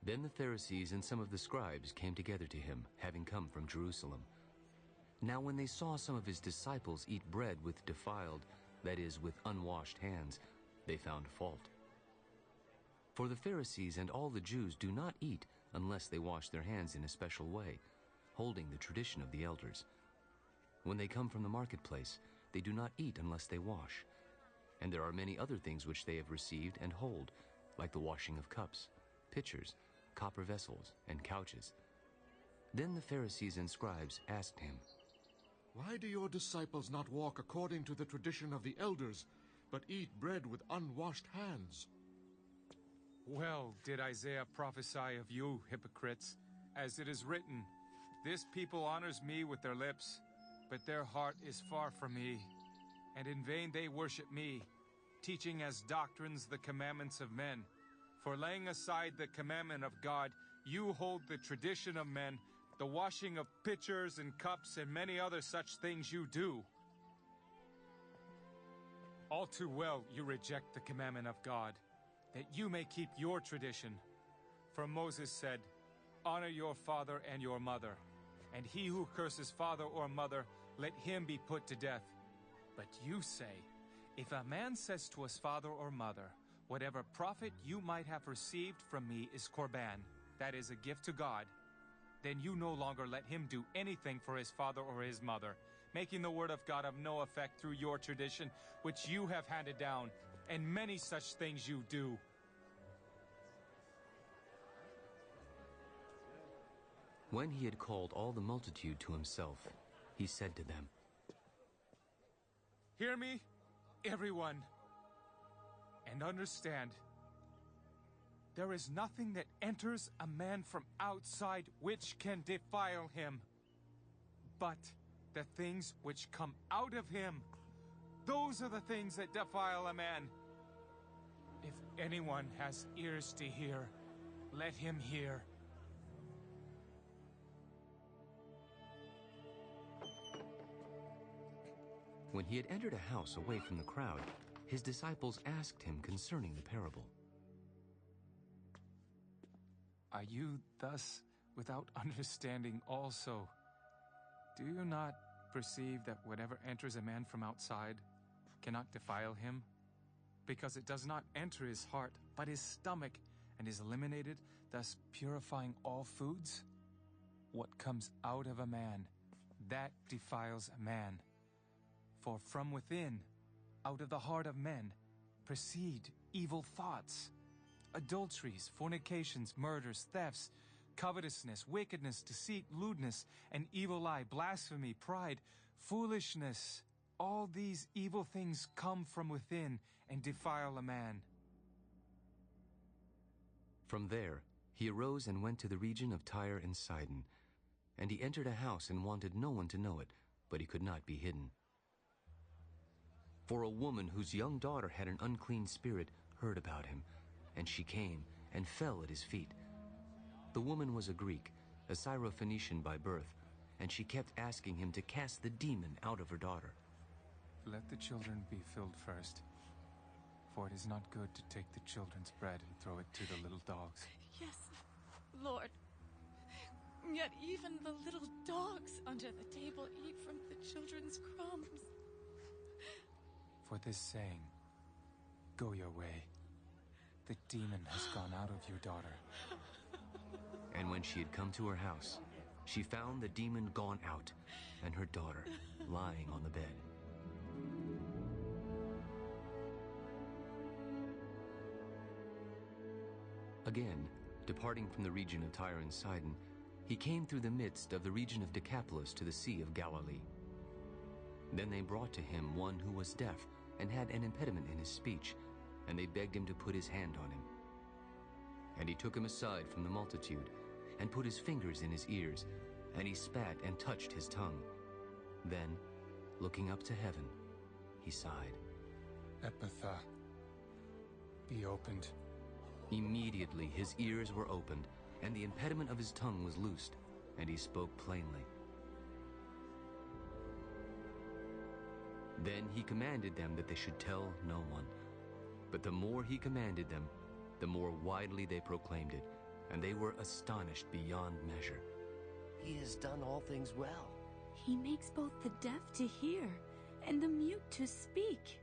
Then the Pharisees and some of the scribes came together to him, having come from Jerusalem. Now when they saw some of his disciples eat bread with defiled, that is, with unwashed hands, they found fault. For the Pharisees and all the Jews do not eat unless they wash their hands in a special way, holding the tradition of the elders. When they come from the marketplace, they do not eat unless they wash. And there are many other things which they have received and hold, like the washing of cups, pitchers, copper vessels, and couches. Then the Pharisees and scribes asked him, "Why do your disciples not walk according to the tradition of the elders, but eat bread with unwashed hands?" Well did Isaiah prophesy of you, hypocrites, as it is written, "This people honors me with their lips, but their heart is far from me. And in vain they worship me, teaching as doctrines the commandments of men. For laying aside the commandment of God, you hold the tradition of men, the washing of pitchers and cups, and many other such things you do. All too well you reject the commandment of God, that you may keep your tradition. For Moses said, 'Honor your father and your mother,' and he who curses father or mother, let him be put to death. But you say, 'If a man says to his father or mother, whatever profit you might have received from me is korban, that is a gift to God,' then you no longer let him do anything for his father or his mother, making the word of God of no effect through your tradition, which you have handed down, and many such things you do." When he had called all the multitude to himself, he said to them, "Hear me, everyone, and understand. There is nothing that enters a man from outside which can defile him, but the things which come out of him, those are the things that defile a man. If anyone has ears to hear, let him hear." When he had entered a house away from the crowd, his disciples asked him concerning the parable. Are you thus without understanding also? Do you not perceive that whatever enters a man from outside cannot defile him? Because it does not enter his heart, but his stomach, and is eliminated, thus purifying all foods? What comes out of a man, that defiles a man. For from within, out of the heart of men, proceed evil thoughts, adulteries, fornications, murders, thefts, covetousness, wickedness, deceit, lewdness, an evil eye, blasphemy, pride, foolishness. All these evil things come from within and defile a man. From there, he arose and went to the region of Tyre and Sidon. And he entered a house and wanted no one to know it, but he could not be hidden. For a woman whose young daughter had an unclean spirit heard about him, and she came and fell at his feet. The woman was a Greek, a Syrophoenician by birth, and she kept asking him to cast the demon out of her daughter. Let the children be filled first, for it is not good to take the children's bread and throw it to the little dogs. Yes, Lord. Yet even the little dogs under the table eat from the children's crumbs. For this saying, go your way. The demon has gone out of your daughter. And when she had come to her house, she found the demon gone out, and her daughter lying on the bed. Again, departing from the region of Tyre and Sidon, he came through the midst of the region of Decapolis to the Sea of Galilee. Then they brought to him one who was deaf and had an impediment in his speech, and they begged him to put his hand on him. And he took him aside from the multitude, and put his fingers in his ears, and he spat and touched his tongue. Then, looking up to heaven, he sighed. Ephphatha, be opened. Immediately his ears were opened, and the impediment of his tongue was loosed, and he spoke plainly. Then he commanded them that they should tell no one. But the more he commanded them, the more widely they proclaimed it, and they were astonished beyond measure. He has done all things well. He makes both the deaf to hear and the mute to speak.